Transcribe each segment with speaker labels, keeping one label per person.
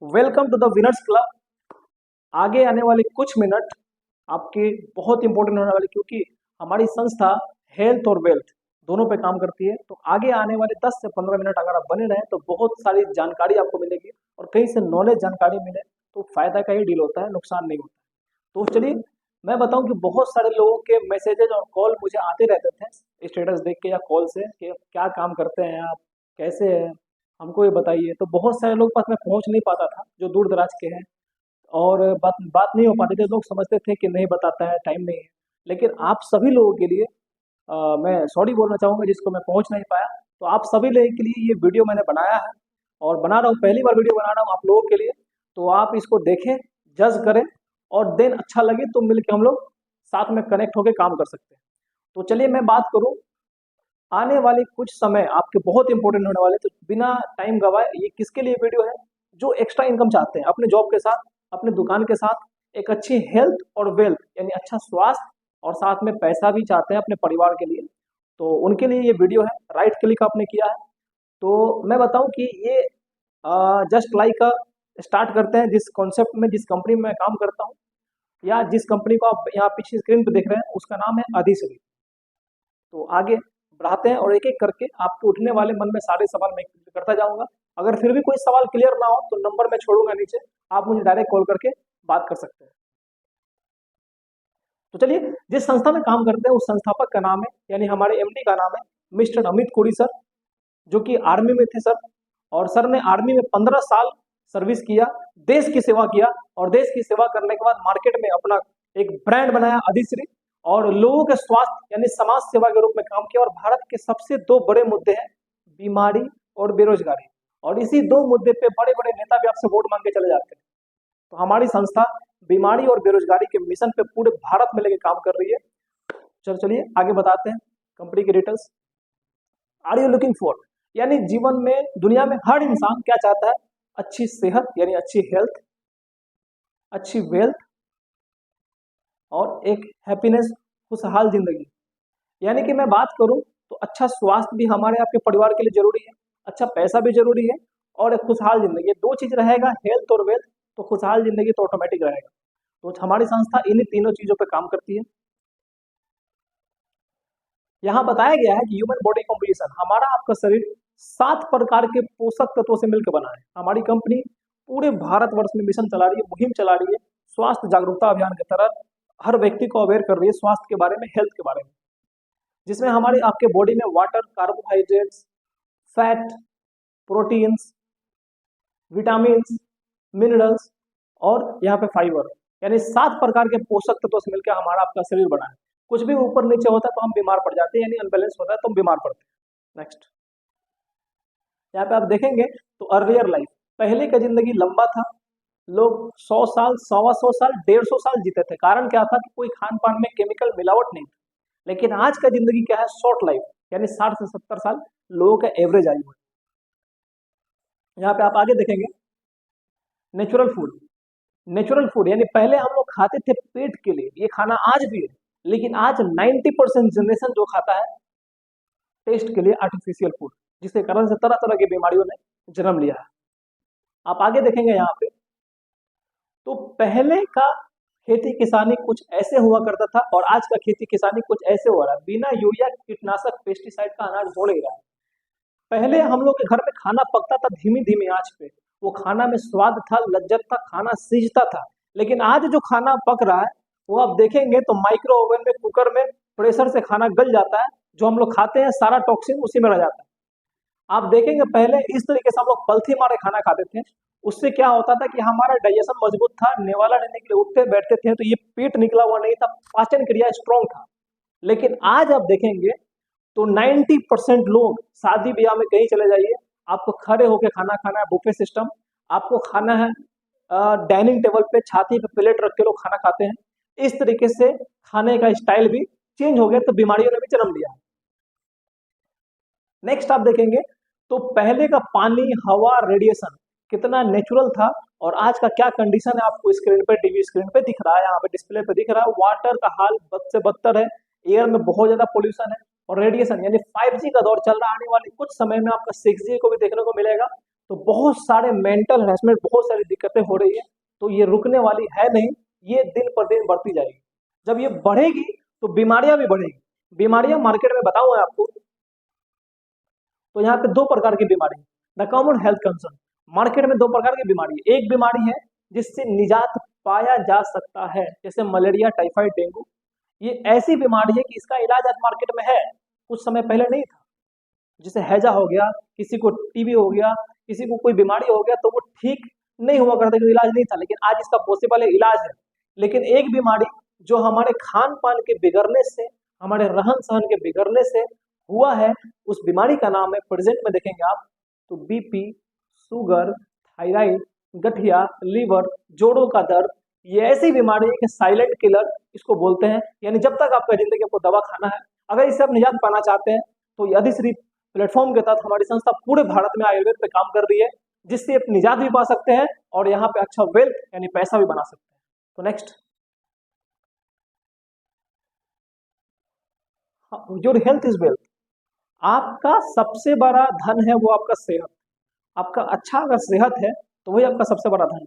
Speaker 1: Welcome to the winners club. आगे आने वाले कुछ मिनट आपके बहुत इंपॉर्टेंट होने वाले, क्योंकि हमारी संस्था हेल्थ और वेल्थ दोनों पे काम करती है। तो आगे आने वाले 10 से 15 मिनट अगर आप बने रहें तो बहुत सारी जानकारी आपको मिलेगी, और कहीं से नॉलेज जानकारी मिले तो फायदा का ही डील होता है, नुकसान नहीं होता है। तो चलिए मैं बताऊं कि बहुत सारे लोगों के मैसेजेज और कॉल मुझे आते रहते थे स्टेटस देख के या कॉल से, कि क्या काम करते हैं आप, कैसे हैं, हमको ये बताइए। तो बहुत सारे लोग पास मैं पहुंच नहीं पाता था जो दूर दराज के हैं, और बात बात नहीं हो पाती थी। लोग समझते थे कि नहीं बताता है, टाइम नहीं है। लेकिन आप सभी लोगों के लिए मैं सॉरी बोलना चाहूँगा जिसको मैं पहुंच नहीं पाया। तो आप सभी लोगों के लिए ये वीडियो मैंने बनाया है, और बना रहा हूँ, पहली बार वीडियो बना रहा हूँ आप लोगों के लिए। तो आप इसको देखें, जज करें, और देन अच्छा लगे तो मिलकर हम लोग साथ में कनेक्ट होकर काम कर सकते हैं। तो चलिए मैं बात करूँ, आने वाले कुछ समय आपके बहुत इंपॉर्टेंट होने वाले। तो बिना टाइम गवाए, ये किसके लिए वीडियो है? जो एक्स्ट्रा इनकम चाहते हैं अपने जॉब के साथ, अपने दुकान के साथ, एक अच्छी हेल्थ और वेल्थ यानी अच्छा स्वास्थ्य, और साथ में पैसा भी चाहते हैं अपने परिवार के लिए। तो उनके लिए ये वीडियो है। राइट क्लिक आपने किया है तो मैं बताऊं कि ये जस्ट लाइक स्टार्ट करते हैं जिस कॉन्सेप्ट में, जिस कंपनी में मैं काम करता हूँ, या जिस कंपनी को आप यहाँ पीछे स्क्रीन पे देख रहे हैं, उसका नाम है अधिश्री। तो आगे बढ़ाते हैं, और एक एक करके आपके उठने वाले मन में सारे सवाल मैं करता जाऊंगा। अगर फिर भी कोई सवाल क्लियर ना हो तो नंबर मैं छोड़ूंगा नीचे, आप मुझे डायरेक्ट कॉल करके बात कर सकते हैं। तो चलिए, जिस संस्था में काम करते हैं उस संस्थापक का नाम है, यानी हमारे एमडी का नाम है मिस्टर अमित कोरी सर, जो कि आर्मी में थे सर। और सर ने आर्मी में 15 साल सर्विस किया, देश की सेवा किया, और देश की सेवा करने के बाद मार्केट में अपना एक ब्रांड बनाया अधिश्री, और लोगों के स्वास्थ्य यानी समाज सेवा के रूप में काम किया। और भारत के सबसे दो बड़े मुद्दे हैं, बीमारी और बेरोजगारी, और इसी दो मुद्दे पे बड़े बड़े नेता भी आपसे वोट मांग के चले जाते हैं। तो हमारी संस्था बीमारी और बेरोजगारी के मिशन पे पूरे भारत में लेके काम कर रही है। चलिए आगे बताते हैं कंपनी की details. Are you looking for, यानी जीवन में, दुनिया में हर इंसान क्या चाहता है? अच्छी सेहत यानी अच्छी हेल्थ, अच्छी वेल्थ, और एक हैप्पीनेस, खुशहाल जिंदगी। यानी कि मैं बात करूं तो अच्छा स्वास्थ्य भी हमारे आपके परिवार के लिए जरूरी है, अच्छा पैसा भी जरूरी है, और एक खुशहाल जिंदगी। ये दो चीज रहेगा, हेल्थ और वेल्थ, तो खुशहाल जिंदगी तो ऑटोमेटिक रहेगा। तो हमारी संस्था इन्हीं तीनों चीजों पर काम करती है। यहाँ बताया गया है कि ह्यूमन बॉडी कॉम्पोजिशन, हमारा आपका शरीर 7 प्रकार के पोषक तत्वों से मिलकर बना है। हमारी कंपनी पूरे भारतवर्ष में मिशन चला रही है, मुहिम चला रही है, स्वास्थ्य जागरूकता अभियान की तरह हर व्यक्ति को अवेयर कर रही है स्वास्थ्य के बारे में, हेल्थ के बारे में, जिसमें हमारे आपके बॉडी में water, carbohydrates, fat, proteins, vitamins, minerals, और यहाँ पे फाइबर, यानी 7 प्रकार के पोषक तत्वों से मिलकर हमारा आपका शरीर बना है। कुछ भी ऊपर नीचे होता है तो हम बीमार पड़ जाते हैं, यानी अनबैलेंस होता है तो हम बीमार पड़ते हैं। नेक्स्ट, यहाँ पे आप देखेंगे तो अर्लियर लाइफ, पहले का जिंदगी लंबा था। लोग 100 साल, 125 साल, 150 साल जीते थे। कारण क्या था? कि कोई खान पान में केमिकल मिलावट नहीं था। लेकिन आज का जिंदगी क्या है? शॉर्ट लाइफ, यानी 60 से 70 साल लोगों का एवरेज आयु है। यहाँ पे आप आगे देखेंगे नेचुरल फूड। नेचुरल फूड यानी पहले हम लोग खाते थे पेट के लिए, ये खाना आज भी है, लेकिन आज 90% जनरेशन जो खाता है टेस्ट के लिए आर्टिफिशियल फूड, जिसके कारण से तरह तरह की बीमारियों ने जन्म लिया है। आप आगे देखेंगे यहाँ पे, तो पहले का खेती किसानी कुछ ऐसे हुआ करता था, और आज का खेती किसानी कुछ ऐसे हो रहा है। बिना यूरिया, कीटनाशक, पेस्टिसाइड का अनाज हो नहीं रहा है। पहले हम लोग के घर में खाना पकता था धीमी धीमी आंच पे, वो खाना में स्वाद था, लज्जत था, खाना सीजता था। लेकिन आज जो खाना पक रहा है वो आप देखेंगे तो माइक्रो ओवन में, कुकर में प्रेशर से खाना गल जाता है। जो हम लोग खाते हैं सारा टॉक्सिन उसी में रह जाता है। आप देखेंगे पहले इस तरीके से हम लोग पलथी मारे खाना खाते थे। उससे क्या होता था कि हमारा डाइजेशन मजबूत था, नेवाला लेने के लिए उठते बैठते थे तो ये पेट निकला हुआ नहीं था, पाचन क्रिया स्ट्रांग था। लेकिन आज आप देखेंगे तो 90% लोग, शादी ब्याह में कहीं चले जाइए, आपको खड़े होकर खाना खाना है, बुफे सिस्टम, आपको खाना है डाइनिंग टेबल पे, छाती पे प्लेट रख के लोग खाना खाते हैं। इस तरीके से खाने का स्टाइल भी चेंज हो गया, तो बीमारियों ने भी जन्म लिया। नेक्स्ट आप देखेंगे तो पहले का पानी, हवा, रेडिएशन कितना नेचुरल था, और आज का क्या कंडीशन है आपको स्क्रीन पे, टीवी स्क्रीन पे दिख रहा है, यहाँ पे डिस्प्ले पे दिख रहा है। वाटर का हाल बद से बदतर है, एयर में बहुत ज्यादा पोल्यूशन है, और रेडिएशन यानी 5G का दौर चल रहा है। आने वाले कुछ समय में आपका 6G को भी देखने को मिलेगा, तो बहुत सारे मेंटल हरेसमेंट, बहुत सारी दिक्कतें हो रही है। तो ये रुकने वाली है नहीं, ये दिन पर दिन बढ़ती जाएगी। जब ये बढ़ेगी तो बीमारियां भी बढ़ेगी। बीमारियां मार्केट में बताऊं मैं आपको, तो यहाँ पे दो प्रकार की बीमारी, the common health concern. Market में दो प्रकार की बीमारी है। एक बीमारी है जिससे निजात पाया जा सकता है, जैसे मलेरिया, टाइफाइड, डेंगू। ये ऐसी बीमारी है कि इसका इलाज आज मार्केट में है, कुछ समय पहले नहीं था। जैसे हैजा हो गया, किसी को टीबी हो गया, किसी को कोई बीमारी हो गया, तो वो ठीक नहीं हुआ करता, क्योंकि इलाज नहीं था। लेकिन आज इसका पॉसिबल है, इलाज है। लेकिन एक बीमारी जो हमारे खान पान के बिगड़ने से, हमारे रहन सहन के बिगड़ने से हुआ है, उस बीमारी का नाम है, प्रेजेंट में देखेंगे आप तो बीपी, शुगर, थायराइड, गठिया, लीवर, जोड़ों का दर्द। ये ऐसी बीमारी है कि साइलेंट किलर इसको बोलते हैं। यानी जब तक आपका जिंदगी आपको दवा खाना है, अगर इससे आप निजात पाना चाहते हैं, तो ये अधिश्री प्लेटफॉर्म के तहत हमारी संस्था पूरे भारत में आयुर्वेद पे काम कर रही है, जिससे आप निजात भी पा सकते हैं और यहाँ पे अच्छा वेल्थ यानी पैसा भी बना सकते हैं। तो next, your health is wealth. आपका सबसे बड़ा धन है वो आपका सेहत। आपका अच्छा अगर सेहत है तो वही आपका सबसे बड़ा धन है।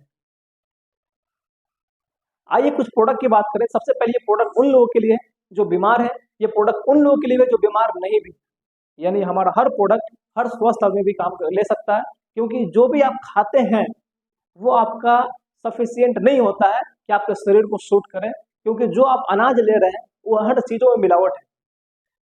Speaker 1: आइए कुछ प्रोडक्ट की बात करें। सबसे पहले ये प्रोडक्ट उन लोगों के लिए जो बीमार है, ये प्रोडक्ट उन लोगों के लिए जो बीमार नहीं भी। यानी हमारा हर प्रोडक्ट हर स्वस्थ आदमी भी काम ले सकता है, क्योंकि जो भी आप खाते हैं वो आपका सफिशियंट नहीं होता है कि आपके शरीर को सूट करे, क्योंकि जो आप अनाज ले रहे हैं वो हर चीजों में मिलावट है।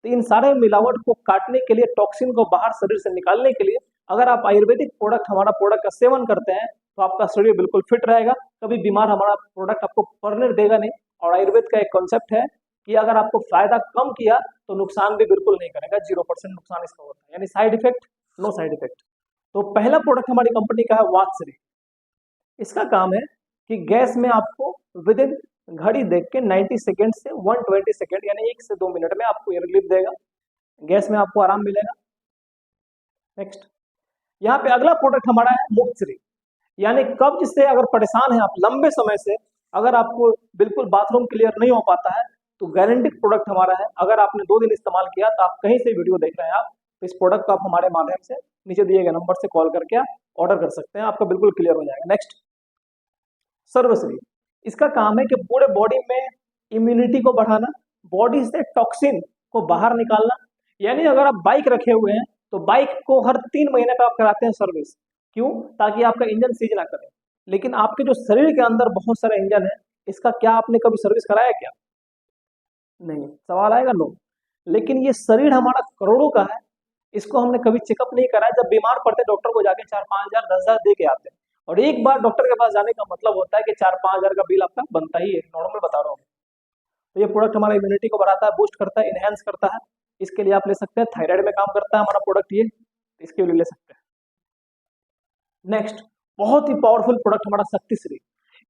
Speaker 1: तो इन सारे मिलावट को काटने के लिए, टॉक्सिन को बाहर शरीर से निकालने के लिए, अगर आप आयुर्वेदिक प्रोडक्ट, हमारा प्रोडक्ट का सेवन करते हैं, तो आपका शरीर बिल्कुल फिट रहेगा, कभी बीमार हमारा प्रोडक्ट आपको पड़ने देगा नहीं। और आयुर्वेद का एक कॉन्सेप्ट है कि अगर आपको फायदा कम किया तो नुकसान भी बिल्कुल नहीं करेगा, 0% नुकसान इसका होता है, यानी side effect, no side effect. तो पहला प्रोडक्ट हमारी कंपनी का है वात्सरी। इसका काम है कि गैस में आपको विद इन घड़ी देख के 90 सेकेंड से 120 सेकेंड यानी 1 से 2 मिनट में आपको एयर रिलीफ देगा, गैस में आपको आराम मिलेगा। नेक्स्ट, यहाँ पे अगला प्रोडक्ट हमारा है मुक्तश्री। यानी कब्ज से अगर परेशान हैं आप लंबे समय से, अगर आपको बिल्कुल बाथरूम क्लियर नहीं हो पाता है, तो गारंटीड प्रोडक्ट हमारा है। अगर आपने 2 दिन इस्तेमाल किया, तो आप कहीं से वीडियो देख रहे हैं आप, तो इस प्रोडक्ट को आप हमारे माध्यम से नीचे दिए गए नंबर से कॉल करके आप ऑर्डर कर सकते हैं, आपका बिल्कुल क्लियर हो जाएगा। नेक्स्ट, सर्वश्री। इसका काम है कि पूरे बॉडी में इम्यूनिटी को बढ़ाना, बॉडी से टॉक्सिन को बाहर निकालना। यानी अगर आप बाइक रखे हुए हैं तो बाइक को हर 3 महीने पे आप कराते हैं सर्विस, क्यों? ताकि आपका इंजन सीज ना करे। लेकिन आपके जो शरीर के अंदर बहुत सारे इंजन है, इसका क्या आपने कभी सर्विस कराया क्या? नहीं। सवाल आएगा नो। लेकिन ये शरीर हमारा करोड़ों का है, इसको हमने कभी चेकअप नहीं कराया। जब बीमार पड़ते डॉक्टर को जाके 4-5 हजार 10 हजार दे के आते हैं, और एक बार डॉक्टर के पास जाने का मतलब होता है कि 4-5 हजार का बिल आपका बनता ही है, नॉर्मल बता रहा हूँ। तो ये प्रोडक्ट हमारा इम्यूनिटी को बढ़ाता है, बूस्ट करता है, इनहेंस करता है। इसके लिए आप ले सकते हैं, थायराइड में काम करता है हमारा प्रोडक्ट ये, इसके लिए ले सकते हैं। नेक्स्ट, बहुत ही पावरफुल प्रोडक्ट हमारा शक्तिश्री।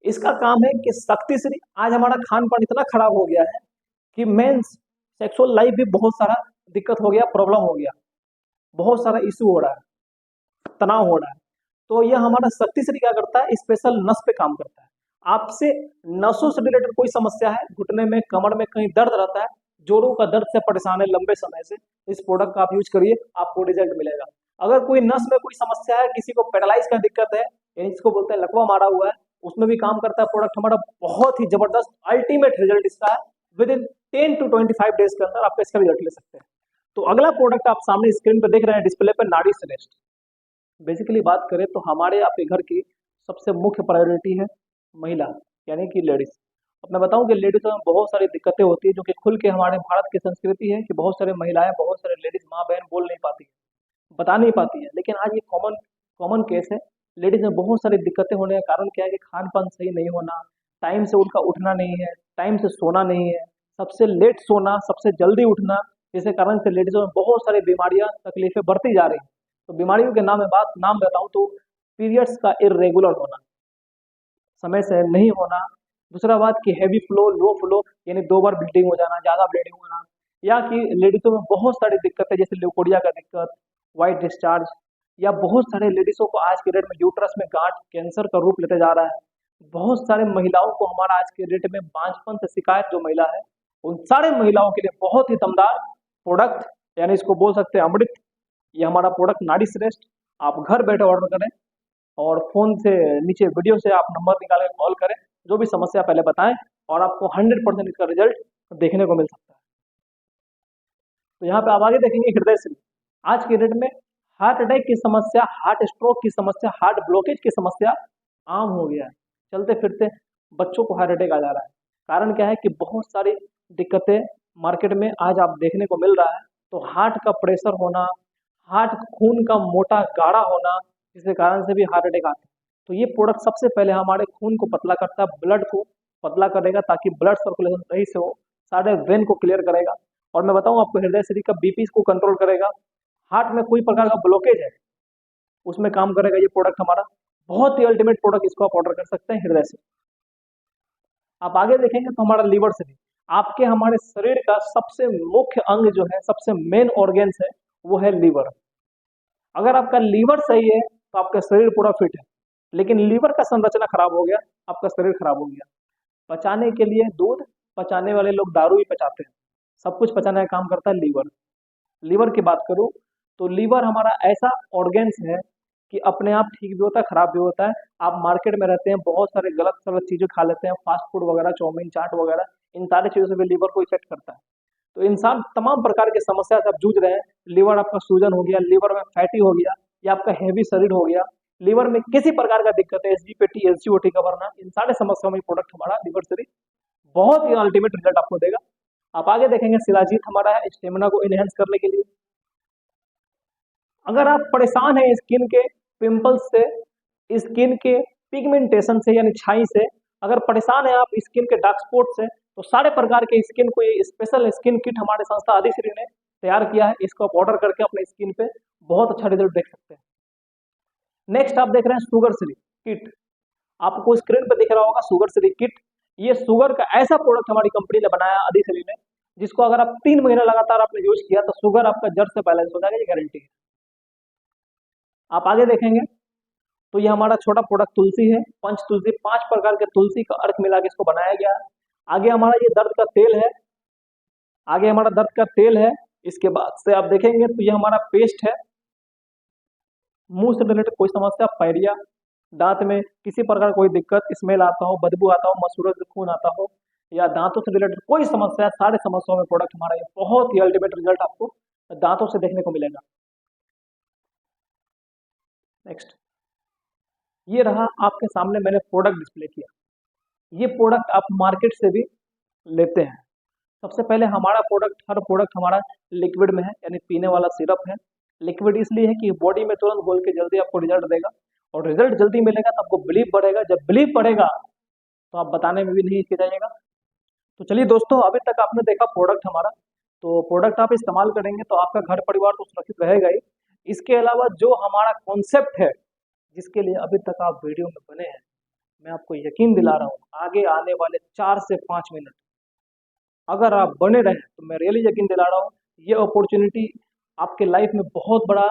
Speaker 1: इसका काम है कि शक्तिश्री, आज हमारा खान पान इतना खराब हो गया है कि मेंस सेक्सुअल लाइफ भी बहुत सारा दिक्कत हो गया, प्रॉब्लम हो गया, बहुत सारा इशू हो रहा है, तनाव हो रहा है। तो यह हमारा शक्तिश्री क्या करता है, स्पेशल नस पे काम करता है। आपसे नसों से रिलेटेड कोई समस्या है, घुटने में, कमर में कहीं दर्द रहता है, जोड़ों का दर्द से परेशान है लंबे समय से, इस प्रोडक्ट का आप यूज करिए, आपको रिजल्ट मिलेगा। अगर कोई नस में कोई समस्या है, किसी को पैरालाइज का दिक्कत है, यानी जिसको बोलते हैं लकवा मारा हुआ है, उसमें भी काम करता है प्रोडक्ट हमारा। बहुत ही जबरदस्त अल्टीमेट रिजल्ट इसका है, विद इन 10 to 25 डेज के अंदर आप इसका रिजल्ट ले सकते हैं। तो अगला प्रोडक्ट आप सामने स्क्रीन पर देख रहे हैं डिस्प्ले पर, नाड़ी श्रेष्ठ। बेसिकली बात करें तो हमारे आपके घर की सबसे मुख्य प्रायोरिटी है महिला, यानी कि लेडीज। अब मैं बताऊं कि लेडीज में बहुत सारी दिक्कतें होती है, जो कि खुल के हमारे भारत की संस्कृति है कि बहुत सारे महिलाएं, बहुत सारे लेडीज, माँ बहन बोल नहीं पाती है, बता नहीं पाती है। लेकिन आज ये कॉमन कॉमन केस है। लेडीज में बहुत सारी दिक्कतें होने का कारण क्या है कि खान पान सही नहीं होना, टाइम से उनका उठना नहीं है, टाइम से सोना नहीं है, सबसे लेट सोना, सबसे जल्दी उठना, जिसके कारण से लेडीजों में बहुत सारी बीमारियां, तकलीफें बढ़ती जा रही हैं। तो बीमारियों के नाम बताऊं तो पीरियड्स का इरेगुलर होना, समय से नहीं होना। दूसरा बात कि हैवी फ्लो, लो फ्लो, यानी 2 बार ब्लीडिंग हो जाना, ज़्यादा ब्लीडिंग होना, या कि लेडीजों में बहुत सारी दिक्कतें जैसे ल्यूकोरिया का दिक्कत, वाइट डिस्चार्ज, या बहुत सारे लेडीजों को आज के डेट में यूट्रस में गांठ कैंसर का रूप लेते जा रहा है। बहुत सारे महिलाओं को हमारा आज के डेट में बांझपन से शिकायत जो महिला है, उन सारे महिलाओं के लिए बहुत ही दमदार प्रोडक्ट, यानी इसको बोल सकते हैं अमृत, ये हमारा प्रोडक्ट नाड़ी श्रेष्ठ। आप घर बैठे ऑर्डर करें और फ़ोन से नीचे वीडियो से आप नंबर निकाल के कॉल करें, जो भी समस्या पहले बताएं और आपको 100% इसका रिजल्ट देखने को मिल सकता है। तो यहाँ पे आप आगे देखेंगे हृदय श्री। आज के डेट में हार्ट अटैक की समस्या, हार्ट स्ट्रोक की समस्या, हार्ट ब्लॉकेज की समस्या आम हो गया है। चलते फिरते बच्चों को हार्ट अटैक आ जा रहा है। कारण क्या है कि बहुत सारी दिक्कतें मार्केट में आज आप देखने को मिल रहा है। तो हार्ट का प्रेशर होना, हार्ट खून का मोटा गाढ़ा होना, जिसके कारण से भी हार्ट अटैक आता है। तो ये प्रोडक्ट सबसे पहले हमारे खून को पतला करता है, ब्लड को पतला करेगा ताकि ब्लड सर्कुलेशन सही से हो, सारे वेन को क्लियर करेगा। और मैं बताऊं आपको, हृदय श्री का बीपी को कंट्रोल करेगा। हार्ट में कोई प्रकार का ब्लॉकेज है उसमें काम करेगा ये प्रोडक्ट हमारा। बहुत ही अल्टीमेट प्रोडक्ट, इसको आप ऑर्डर कर सकते हैं हृदय से। आप आगे देखेंगे तो हमारा लीवर से भी, आपके हमारे शरीर का सबसे मुख्य अंग जो है, सबसे मेन ऑर्गेन्स है, वो है लीवर। अगर आपका लीवर सही है तो आपका शरीर पूरा फिट है, लेकिन लीवर का संरचना खराब हो गया, आपका शरीर खराब हो गया। पचाने के लिए दूध, पचाने वाले लोग दारू ही पचाते हैं। सब कुछ पचाने का काम करता है लीवर। लीवर की बात करूं तो लीवर हमारा ऐसा ऑर्गेन्स है कि अपने आप ठीक भी होता है, खराब भी होता है। आप मार्केट में रहते हैं, बहुत सारे गलत गलत चीजें खा लेते हैं, फास्ट फूड वगैरह, चाउमीन चाट वगैरह, इन सारी चीजों से भी लीवर को इफेक्ट करता है। तो इंसान तमाम प्रकार की समस्या से आप जूझ रहे हैं। लीवर आपका सूजन हो गया, लीवर में फैटी हो गया, या आपका हैवी शरीर हो गया, लीवर में किसी प्रकार का दिक्कत है, एसजीपीटी एसजीओटी का बढ़ना, इन सारे समस्याओं में प्रोडक्ट हमारा लीवर सीरीज बहुत ही अल्टीमेट रिजल्ट आपको देगा। आप आगे देखेंगे शिलाजीत हमारा है स्टेमिना को इनहेंस करने के लिए। अगर आप परेशान हैं स्किन के पिंपल्स से, स्किन के पिगमेंटेशन से यानी छाई से, अगर परेशान है आप स्किन के डार्क स्पॉट से, तो सारे प्रकार के स्किन को ये स्पेशल स्किन किट हमारे संस्था आदिश्री ने तैयार किया है। इसको आप ऑर्डर करके अपने स्किन पे बहुत अच्छा रिजल्ट देख सकते हैं। नेक्स्ट आप देख रहे हैं शुगर श्री किट। आपको स्क्रीन पे दिख रहा होगा शुगर श्री किट। ये शुगर का ऐसा प्रोडक्ट हमारी कंपनी ने बनाया आदिश्री ने, जिसको अगर आप 3 महीना लगातार आपने यूज किया तो शुगर आपका जड़ से बैलेंस हो जाएगा, ये गारंटी है। आप आगे देखेंगे तो ये हमारा छोटा प्रोडक्ट तुलसी है, पंच तुलसी, 5 प्रकार के तुलसी का अर्क मिला के इसको बनाया गया है। आगे हमारा ये दर्द का तेल है, आगे हमारा दर्द का तेल है। इसके बाद से आप देखेंगे तो ये हमारा पेस्ट है। मुंह से रिलेटेड कोई समस्या, पायरिया, दांत में किसी प्रकार कोई दिक्कत, स्मेल आता हो, बदबू आता हो, मसूड़ों से खून आता हो, या दांतों से रिलेटेड कोई समस्या, सारे समस्याओं में प्रोडक्ट हमारा ये बहुत ही अल्टीमेट रिजल्ट आपको दांतों से देखने को मिलेगा। नेक्स्ट, ये रहा आपके सामने मैंने प्रोडक्ट डिस्प्ले किया। ये प्रोडक्ट आप मार्केट से भी लेते हैं। सबसे पहले हमारा प्रोडक्ट, हर प्रोडक्ट हमारा लिक्विड में है, यानी पीने वाला सिरप है। लिक्विड इसलिए है कि बॉडी में तुरंत घोल के जल्दी आपको रिजल्ट देगा, और रिजल्ट जल्दी मिलेगा तो आपको बिलीव बढ़ेगा। जब बिलीव बढ़ेगा तो आप बताने में भी नहीं हिचकिचाइएगा। तो चलिए दोस्तों, अभी तक आपने देखा प्रोडक्ट हमारा, तो प्रोडक्ट आप इस्तेमाल करेंगे तो आपका घर परिवार तो सुरक्षित रहेगा ही। इसके अलावा जो हमारा कॉन्सेप्ट है, जिसके लिए अभी तक आप वीडियो में बने हैं, मैं आपको यकीन दिला रहा हूँ आगे आने वाले 4 से 5 मिनट अगर आप बने रहें तो मैं रियली यकीन दिला रहा हूँ ये अपॉर्चुनिटी आपके लाइफ में बहुत बड़ा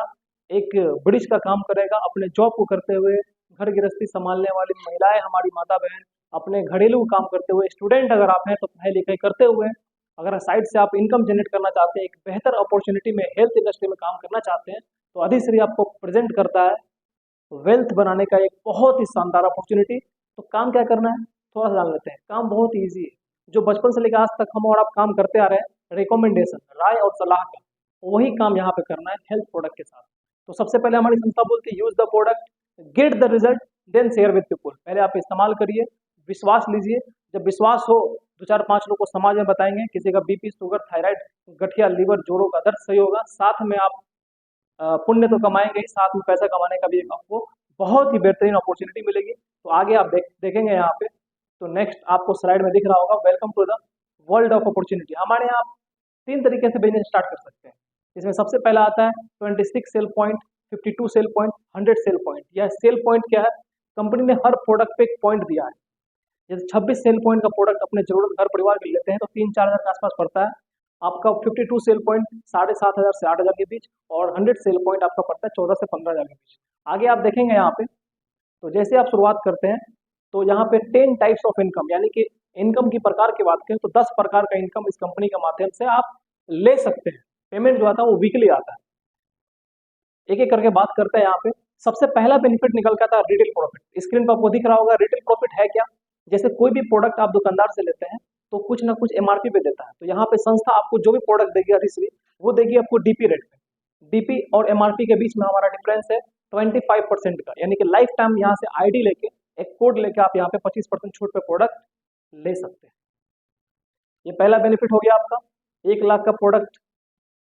Speaker 1: एक ब्रिज का काम करेगा। अपने जॉब को करते हुए, घर गृहस्थी संभालने वाली महिलाएं, हमारी माता बहन, अपने घरेलू काम करते हुए, स्टूडेंट अगर आप हैं तो पढ़ाई लिखाई करते हुए, अगर साइड से आप इनकम जनरेट करना चाहते हैं, एक बेहतर अपॉर्चुनिटी में हेल्थ इंडस्ट्री में काम करना चाहते हैं, तो अधिश्री आपको प्रेजेंट करता है वेल्थ बनाने का एक बहुत ही शानदार अपॉर्चुनिटी। तो काम क्या करना है थोड़ा सा जान लेते हैं। काम बहुत ईजी है, जो बचपन से लेकर आज तक हम और आप काम करते आ रहे हैं, रिकमेंडेशन, राय और सलाह का, वही काम यहाँ पे करना है हेल्थ प्रोडक्ट के साथ। तो सबसे पहले हमारी संस्था बोलती है use the product, get the result, then share with people. पहले आप इस्तेमाल करिए, विश्वास लीजिए, जब विश्वास हो 2 4 5 लोग को समाज में बताएंगे, किसी का बीपी, शुगर, थायराइड, गठिया, लीवर, जोड़ों का दर्द सही होगा। साथ में आप पुण्य तो कमाएंगे ही, साथ में पैसा कमाने का भी एक आपको बहुत ही बेहतरीन अपॉर्चुनिटी मिलेगी। तो आगे आप देखेंगे यहाँ पे, तो नेक्स्ट आपको स्लाइड में दिख रहा होगा, welcome to the world of opportunity. हमारे यहाँ आप 3 तरीके से बिजनेस स्टार्ट कर सकते हैं। इसमें सबसे पहला आता है 26 cell point, 52 cell point, 100 cell point. यह सेल पॉइंट क्या है, कंपनी ने हर प्रोडक्ट पे एक पॉइंट दिया है। जैसे 26 सेल पॉइंट का प्रोडक्ट अपने जरूरत घर परिवार के लेते हैं तो 3 4 हज़ार के आसपास पड़ता है। आपका 52 सेल पॉइंट 7,500 से 8,000 के बीच, और 100 सेल पॉइंट आपका पड़ता है 14 से 15,000 के बीच। आगे आप देखेंगे यहाँ पे, तो जैसे आप शुरुआत करते हैं तो यहाँ पे 10 टाइप्स ऑफ इनकम, यानी कि इनकम की प्रकार की बात करें तो 10 प्रकार का इनकम इस कंपनी के माध्यम से आप ले सकते हैं। पेमेंट जो आता है वो वीकली आता है। एक एक करके बात करते हैं यहाँ पे। सबसे पहला बेनिफिट निकल का था रिटेल प्रॉफिट। स्क्रीन पर आपको दिख रहा होगा रिटेल प्रॉफिट है क्या। जैसे कोई भी प्रोडक्ट आप दुकानदार से लेते हैं तो कुछ ना कुछ एमआरपी पे देता है, तो यहाँ पे संस्था आपको जो भी प्रोडक्ट देगी अधिश्री वो देगी आपको डीपी रेट पे। डीपी और एमआरपी के बीच में हमारा डिफरेंस है 25% का, यानी कि लाइफ टाइम यहाँ से आईडी लेके एक कोड लेके आप यहाँ पे 25% छूट पे प्रोडक्ट ले सकते हैं। ये पहला बेनिफिट हो गया आपका। 1 लाख का प्रोडक्ट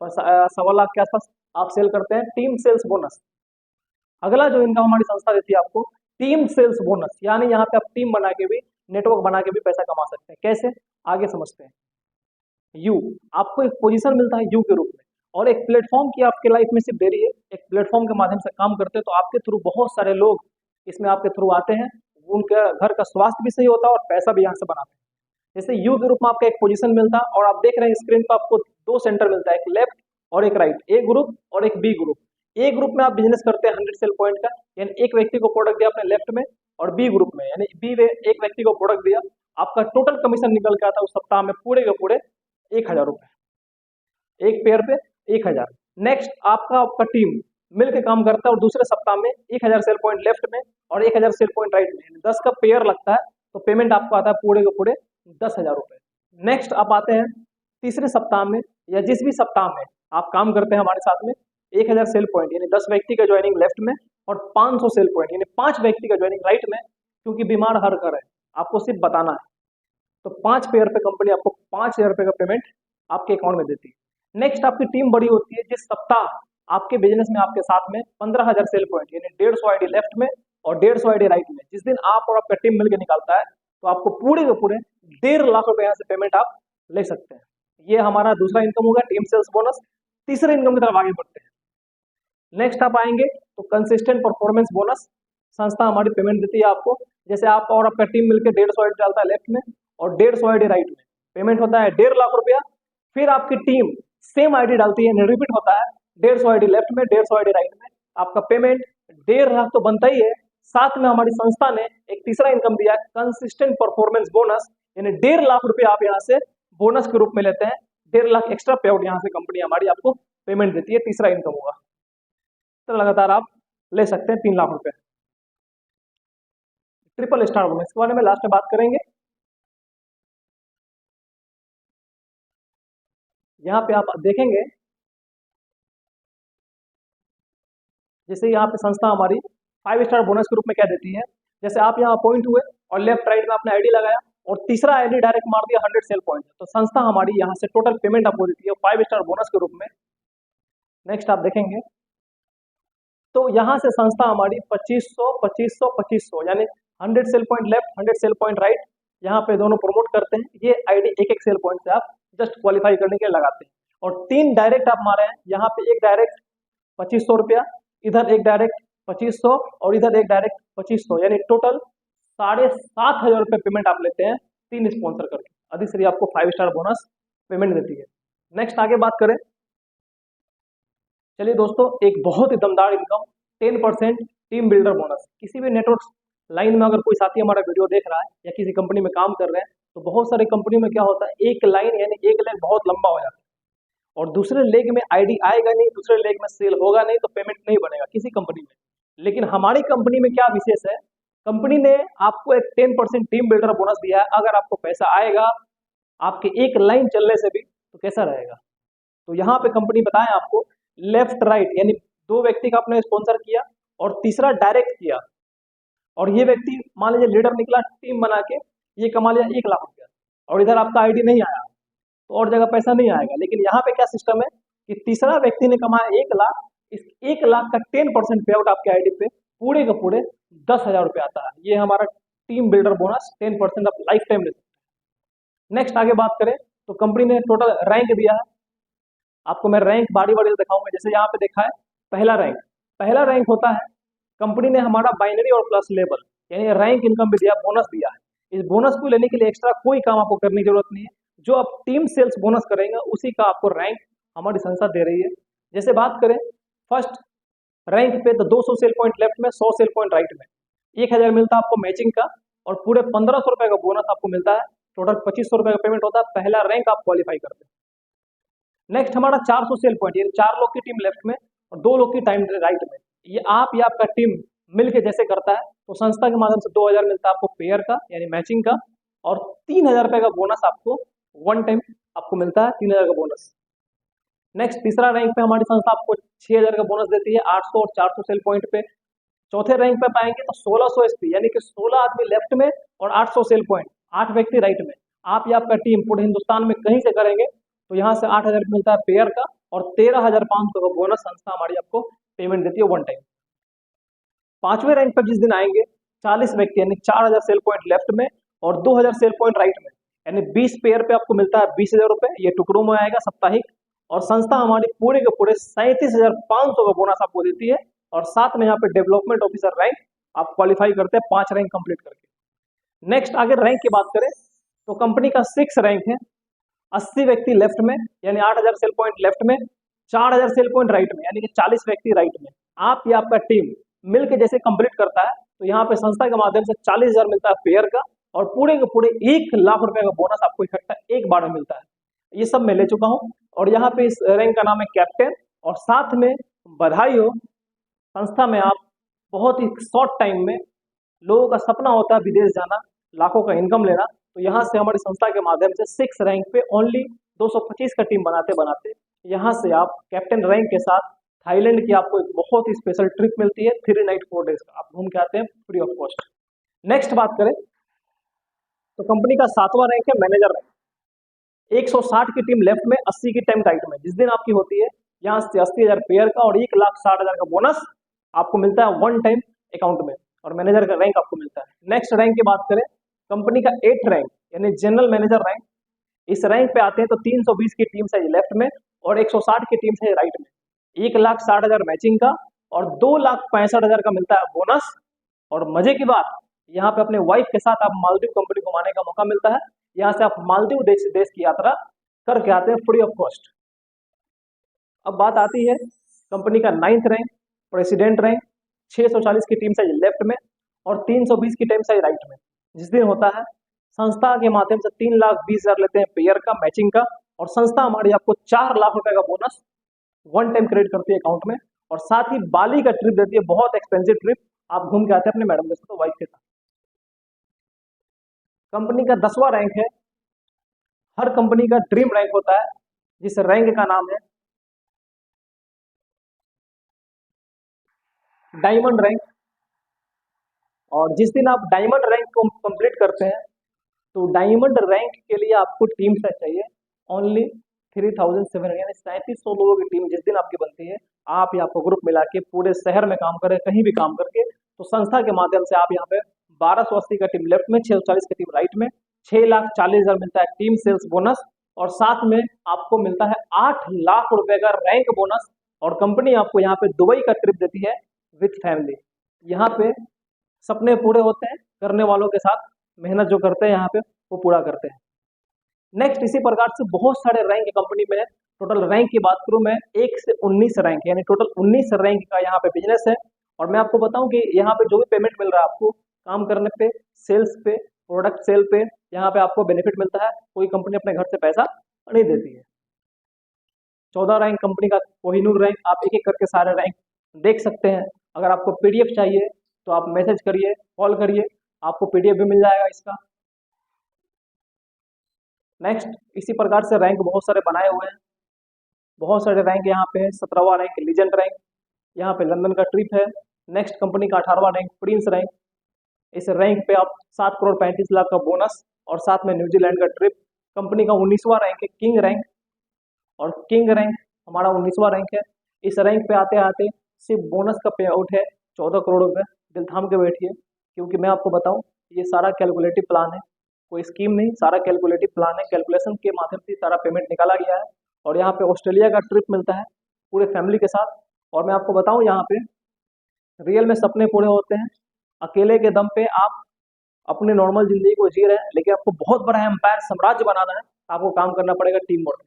Speaker 1: 1.25 लाख के आसपास आप सेल करते हैं। टीम सेल्स बोनस, अगला जो इनकम हमारी संस्था देती है आपको टीम सेल्स बोनस, यानी यहाँ पे आप टीम बना के भी नेटवर्क बना के भी पैसा कमा सकते हैं। कैसे, आगे समझते हैं। यू, आपको एक पोजीशन मिलता है यू के रूप में, और एक प्लेटफॉर्म की आपके लाइफ में सिर्फ देरी है। एक प्लेटफॉर्म के माध्यम से काम करते हैं तो आपके थ्रू बहुत सारे लोग इसमें आपके थ्रू आते हैं, उनका घर का स्वास्थ्य भी सही होता है और पैसा भी यहाँ से बनाते हैं। जैसे यू के रूप में आपका एक पोजीशन मिलता है, और आप देख रहे हैं स्क्रीन पर आपको 2 सेंटर मिलता है, एक लेफ्ट और एक राइट, ए ग्रुप और एक बी ग्रुप। ए ग्रुप में आप बिजनेस करते हैं 100 सेल पॉइंट का, यानी एक व्यक्ति को प्रोडक्ट दिया आपने लेफ्ट में, और बी ग्रुप में यानी बी में एक व्यक्ति को प्रोडक्ट दिया, आपका टोटल कमीशन निकल के आता है उस सप्ताह में पूरे के पूरे 1000 रुपए, एक पेयर पे 1000। नेक्स्ट आपका आपका टीम मिलकर काम करता है और दूसरे सप्ताह में 1000 सेल पॉइंट लेफ्ट में और 1000 सेल पॉइंट राइट में, 10 का पेयर लगता है, तो पेमेंट आपको आता है पूरे के पूरे 10,000 रुपए। नेक्स्ट आप आते हैं तीसरे सप्ताह में, या जिस भी सप्ताह में आप काम करते हैं हमारे साथ में, 1000 सेल पॉइंट यानी 10 व्यक्ति का ज्वाइनिंग लेफ्ट में और 500 सेल पॉइंट यानी 5 व्यक्ति का ज्वाइनिंग राइट में, क्योंकि बीमार हर घर है, आपको सिर्फ बताना है। तो 5 पेयर पे कंपनी आपको 5,000 रुपए का पेमेंट आपके अकाउंट में देती है। नेक्स्ट आपकी टीम बड़ी होती है, जिस सप्ताह आपके बिजनेस में आपके साथ में 15,000 सेल पॉइंट यानी 150 आईडी लेफ्ट में और 150 आईडी राइट में, जिस दिन आप और आपका टीम मिलकर निकालता है, तो आपको पूरे के पूरे 1.5 लाख रुपए यहाँ से पेमेंट आप ले सकते हैं। ये हमारा दूसरा इनकम होगा, टीम सेल्स बोनस। तीसरे इनकम की तरफ आगे बढ़ते हैं। नेक्स्ट आप आएंगे तो कंसिस्टेंट परफॉर्मेंस बोनस, संस्था हमारी पेमेंट देती है आपको। जैसे आप और आपका टीम मिलकर 150 आईडी डालता है लेफ्ट में और 150 आईडी राइट में, पेमेंट होता है 1.5 लाख रुपया। फिर आपकी टीम सेम आईडी डालती है, रिपीट होता है 150 आईडी लेफ्ट में 150 आईडी राइट में, आपका पेमेंट 1.5 लाख तो बनता ही है। साथ में हमारी संस्था ने एक तीसरा इनकम दिया है, कंसिस्टेंट परफॉर्मेंस बोनस, यानी 1.5 लाख रुपया आप यहाँ से बोनस के रूप में लेते हैं। 1.5 लाख एक्स्ट्रा पे आउट यहाँ से कंपनी हमारी आपको पेमेंट देती है, तीसरा इनकम होगा। तो लगातार आप ले सकते हैं 3 लाख रुपए। ट्रिपल स्टार बोनस के बारे में लास्ट में बात करेंगे। यहाँ पे आप देखेंगे, जैसे यहाँ पे संस्था हमारी 5 स्टार बोनस के रूप में क्या देती है। जैसे आप यहाँ अपॉइंट हुए और लेफ्ट राइट में आपने आईडी लगाया और तीसरा आईडी डायरेक्ट मार दिया 100 सेल पॉइंट, तो संस्था हमारी यहाँ से टोटल पेमेंट आपको देती है 5 स्टार बोनस के रूप में। नेक्स्ट आप देखेंगे तो यहाँ से संस्था हमारी 2500 2500 2500 यानी 100 cell point left 100 cell point right, यहाँ पे दोनों प्रमोट करते हैं। ये आईडी एक एक सेल पॉइंट से आप जस्ट क्वालिफाई करने के लिए लगाते हैं, और 3 डायरेक्ट आप मारे हैं। यहाँ पे एक डायरेक्ट 2500 रुपया, इधर एक डायरेक्ट 2500 और इधर एक डायरेक्ट 2500, यानी टोटल 7,500 रुपये पेमेंट आप लेते हैं 3 स्पॉन्सर करके। अधिश्री आपको 5 स्टार बोनस पेमेंट देती है। नेक्स्ट आगे बात करें, चलिए दोस्तों, एक बहुत ही दमदार इनकम 10% टीम बिल्डर बोनस। किसी भी नेटवर्क लाइन में अगर कोई साथी हमारा वीडियो देख रहा है या किसी कंपनी में काम कर रहे हैं, तो बहुत सारी कंपनी में क्या होता है, एक लाइन यानी एक लेग बहुत लंबा हो जाता है और दूसरे लेग में आईडी आएगा नहीं, दूसरे लेग में सेल होगा नहीं, तो पेमेंट नहीं बनेगा किसी कंपनी में। लेकिन हमारी कंपनी में क्या विशेष है, कंपनी ने आपको एक 10% टीम बिल्डर बोनस दिया है। अगर आपको पैसा आएगा आपके एक लाइन चलने से भी, तो कैसा रहेगा। तो यहाँ पे कंपनी बताए आपको लेफ्ट राइट यानी 2 व्यक्ति का आपने स्पॉन्सर किया और तीसरा डायरेक्ट किया, और ये व्यक्ति मान लीजिए लीडर निकला टीम बना के, ये कमा लिया 1 लाख रुपया, और इधर आपका आईडी नहीं आया तो और जगह पैसा नहीं आएगा। लेकिन यहाँ पे क्या सिस्टम है कि तीसरा व्यक्ति ने कमाया 1 लाख, इस 1 लाख का 10% पे आउट आपके आईडी पे पूरे के पूरे 10,000 रुपये आता है। ये हमारा टीम बिल्डर बोनस 10% आप लाइफ टाइम ले सकते हैं। नेक्स्ट आगे बात करें तो कंपनी ने टोटल रैंक दिया है आपको, मैं रैंक बारी बारी दिखाऊंगा। जैसे यहाँ पे देखा है पहला रैंक होता है, कंपनी ने हमारा बाइनरी और प्लस लेवल यानी रैंक इनकम भी दिया, बोनस दिया है। इस बोनस को लेने के लिए एक्स्ट्रा कोई काम आपको करने की जरूरत नहीं है, जो आप टीम सेल्स बोनस करेंगे उसी का आपको रैंक हमारी संस्था दे रही है। जैसे बात करें फर्स्ट रैंक पे तो 200 सेल पॉइंट लेफ्ट में 100 सेल पॉइंट राइट में 1000 मिलता है आपको मैचिंग का, और पूरे 1500 रुपए का बोनस आपको मिलता है। टोटल 2500 रुपए का पेमेंट होता है, पहला रैंक आप क्वालिफाई करते हैं। नेक्स्ट हमारा 400 सेल पॉइंट यानी 4 लोग की टीम लेफ्ट में और 2 लोग की टाइम राइट में। ये आप या आपका टीम मिलके जैसे करता है तो संस्था के माध्यम से 2000 मिलता है आपको पेयर का यानी मैचिंग का, और 3000 रुपये का बोनस आपको वन टाइम आपको मिलता है, 3000 का बोनस। नेक्स्ट तीसरा रैंक पे हमारी संस्था आपको 6000 का बोनस देती है 800 और 400 सेल पॉइंट पे। चौथे रैंक पे पाएंगे तो 1600 एसपी यानी कि 16 आदमी लेफ्ट में और 800 सेल पॉइंट, 8 व्यक्ति राइट में। आप या आपका टीम पूरे हिंदुस्तान में कहीं से करेंगे तो यहाँ से 8000 मिलता है पेयर का और 13500 का बोनस संस्था हमारी आपको पेमेंट देती है वन टाइम। पांचवें रैंक पर जिस दिन आएंगे 40 व्यक्ति यानी 4000 सेल पॉइंट लेफ्ट में और 2000 सेल पॉइंट राइट में, यानी 20 पेयर पे आपको मिलता है 20,000 रुपए, ये टुकड़ों में आएगा साप्ताहिक। और संस्था हमारी पूरे के पूरे 37,500 का बोनस आपको देती है और साथ में यहाँ पे डेवलपमेंट ऑफिसर रैंक आप क्वालिफाई करते हैं 5 रैंक कंप्लीट करके। नेक्स्ट आगे रैंक की बात करें तो कंपनी का 6 रैंक है 80 व्यक्ति लेफ्ट में यानी 8000 सेल पॉइंट लेफ्ट में, 4000 सेल पॉइंट राइट में यानी कि 40 व्यक्ति राइट में। आप या आपका टीम मिलकर जैसे कंप्लीट करता है तो यहाँ पे संस्था के माध्यम से 40,000 मिलता है पेयर का और पूरे के पूरे 1 लाख रुपए का बोनस आपको इकट्ठा एक बार में मिलता है। ये सब मैं ले चुका हूँ और यहाँ पे इस रैंक का नाम है कैप्टन। और साथ में बधाई हो, संस्था में आप बहुत ही शॉर्ट टाइम में, लोगों का सपना होता है विदेश जाना, लाखों का इनकम लेना, तो यहाँ से हमारी संस्था के माध्यम से 6 रैंक पे ओनली 225 का टीम बनाते बनाते यहाँ से आप कैप्टन रैंक के साथ थाईलैंड की आपको एक बहुत ही स्पेशल ट्रिप मिलती है 3 नाइट 4 डेज का, आप घूम के आते हैं फ्री ऑफ कॉस्ट। नेक्स्ट बात करें तो कंपनी का 7वां रैंक है मैनेजर रैंक। 160 की टीम लेफ्ट में 80 की टीम राइट में, जिस दिन आपकी होती है यहाँ से 80,000 पेयर का और 1,60,000 का बोनस आपको मिलता है वन टाइम अकाउंट में और मैनेजर का रैंक आपको मिलता है। नेक्स्ट रैंक की बात करें कंपनी का 8th रैंक यानी जनरल मैनेजर रैंक। इस रैंक पे आते हैं तो 320 की टीम साइज लेफ्ट में और 160 की टीम साइज राइट में, 1,60,000 मैचिंग का और 2,65,000 का मिलता है बोनस। और मजे की बात यहाँ पे अपने वाइफ के साथ आप मालदीव कंपनी घुमाने का मौका मिलता है, यहाँ से आप मालदीव देश की यात्रा करके आते हैं फ्री ऑफ कॉस्ट। अब बात आती है कंपनी का 9th रैंक प्रेसिडेंट रैंक, 640 की टीम साइज लेफ्ट में और 320 की टीम साइज राइट में, जिस दिन होता है संस्था के माध्यम से 3,20,000 लेते हैं पेयर का मैचिंग का और संस्था हमारी आपको 4 लाख रुपए का बोनस वन टाइम क्रेडिट करती है अकाउंट में और साथ ही बाली का ट्रिप देती है, बहुत एक्सपेंसिव ट्रिप, आप घूम के आते हैं अपने मैडम के साथ, वाइफ के साथ। कंपनी का 10वां रैंक है, हर कंपनी का ड्रीम रैंक होता है जिस रैंक का नाम है डायमंड रैंक। और जिस दिन आप डायमंड रैंक को कंप्लीट करते हैं तो डायमंड रैंक के लिए आपको टीम से चाहिए ओनली 3,700 यानी 3700 लोगों की टीम जिस दिन आपकी बनती है, आप यहाँ पर ग्रुप मिला के पूरे शहर में काम करें, कहीं भी काम करके, तो संस्था के माध्यम से आप यहाँ पे 1280 का टीम लेफ्ट में, 640 का टीम राइट में, 6,40,000 मिलता है टीम सेल्स बोनस और साथ में आपको मिलता है 8 लाख रुपए का रैंक बोनस। और कंपनी आपको यहाँ पे दुबई का ट्रिप देती है विथ फैमिली। यहाँ पे सपने पूरे होते हैं करने वालों के साथ, मेहनत जो करते हैं यहाँ पे वो पूरा करते हैं। नेक्स्ट इसी प्रकार से बहुत सारे रैंक कंपनी में है। टोटल रैंक की बात करूं मैं 1 से 19 रैंक यानी टोटल 19 रैंक का यहाँ पे बिजनेस है। और मैं आपको बताऊं कि यहाँ पे जो भी पेमेंट मिल रहा है आपको काम करने पे, सेल्स पे, प्रोडक्ट सेल पे, यहाँ पे आपको बेनिफिट मिलता है, कोई कंपनी अपने घर से पैसा नहीं देती है। 14 रैंक कंपनी का कोहिनूर रैंक, आप एक एक करके सारे रैंक देख सकते हैं। अगर आपको पीडीएफ चाहिए तो आप मैसेज करिए, कॉल करिए, आपको पीडीएफ भी मिल जाएगा इसका। नेक्स्ट इसी प्रकार से रैंक बहुत सारे बनाए हुए हैं, बहुत सारे रैंक यहाँ पे है। 17वां रैंक लीजेंड रैंक, यहाँ पे लंदन का ट्रिप है। नेक्स्ट कंपनी का 18वां रैंक प्रिंस रैंक, इस रैंक पे आप 7 करोड़ 35 लाख का बोनस और साथ में न्यूजीलैंड का ट्रिप। कंपनी का 19वां रैंक है किंग रैंक और किंग रैंक हमारा 19वां रैंक है। इस रैंक पे आते आते सिर्फ बोनस का पे आउट है 14 करोड़ रुपये। दिल थाम के बैठिए क्योंकि मैं आपको बताऊं ये सारा कैलकुलेटिव प्लान है, कोई स्कीम नहीं, सारा कैलकुलेटिव प्लान है। कैलकुलेशन के माध्यम से सारा पेमेंट निकाला गया है और यहाँ पे ऑस्ट्रेलिया का ट्रिप मिलता है पूरे फैमिली के साथ। और मैं आपको बताऊं यहाँ पे रियल में सपने पूरे होते हैं। अकेले के दम पे आप अपनी नॉर्मल जिंदगी को जी रहे हैं, लेकिन आपको बहुत बड़ा एम्पायर साम्राज्य बनाना है, आपको काम करना पड़ेगा टीम वर्क।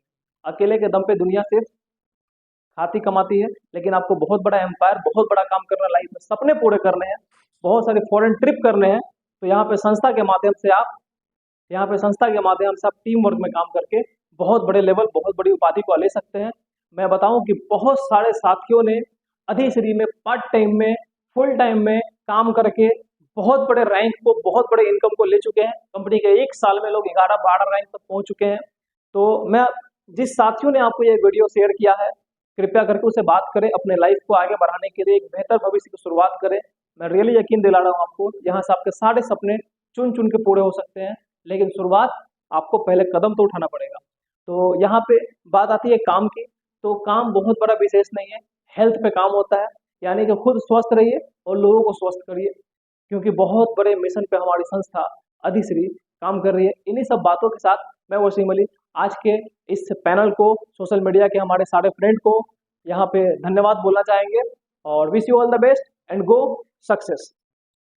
Speaker 1: अकेले के दम पे दुनिया सिर्फ खाती कमाती है, लेकिन आपको बहुत बड़ा एम्पायर, बहुत बड़ा काम करना, लाइफ में सपने पूरे करने हैं, बहुत सारे फॉरेन ट्रिप करने हैं, तो यहाँ पे संस्था के माध्यम से आप टीम वर्क में काम करके बहुत बड़े लेवल, बहुत बड़ी उपाधि को ले सकते हैं। मैं बताऊं कि बहुत सारे साथियों ने अधिश्री में, पार्ट टाइम में, फुल टाइम में काम करके बहुत बड़े रैंक को, बहुत बड़े इनकम को ले चुके हैं। कंपनी के 1 साल में लोग 11-12 रैंक तक पहुंच चुके हैं। तो मैं जिस साथियों ने आपको ये वीडियो शेयर किया है, कृपया करके उसे बात करें, अपने लाइफ को आगे बढ़ाने के लिए एक बेहतर भविष्य की शुरुआत करें। मैं रियली यकीन दिला रहा हूँ आपको, यहाँ से आपके सारे सपने चुन चुन के पूरे हो सकते हैं, लेकिन शुरुआत आपको पहले कदम तो उठाना पड़ेगा। तो यहाँ पे बात आती है काम की, तो काम बहुत बड़ा विशेष नहीं है, हेल्थ पे काम होता है, यानी कि खुद स्वस्थ रहिए और लोगों को स्वस्थ करिए, क्योंकि बहुत बड़े मिशन पे हमारी संस्था अधिश्री काम कर रही है। इन्हीं सब बातों के साथ मैं वसीम अली आज के इस पैनल को, सोशल मीडिया के हमारे सारे फ्रेंड को यहाँ पे धन्यवाद बोलना चाहेंगे और wish you all the best and go success.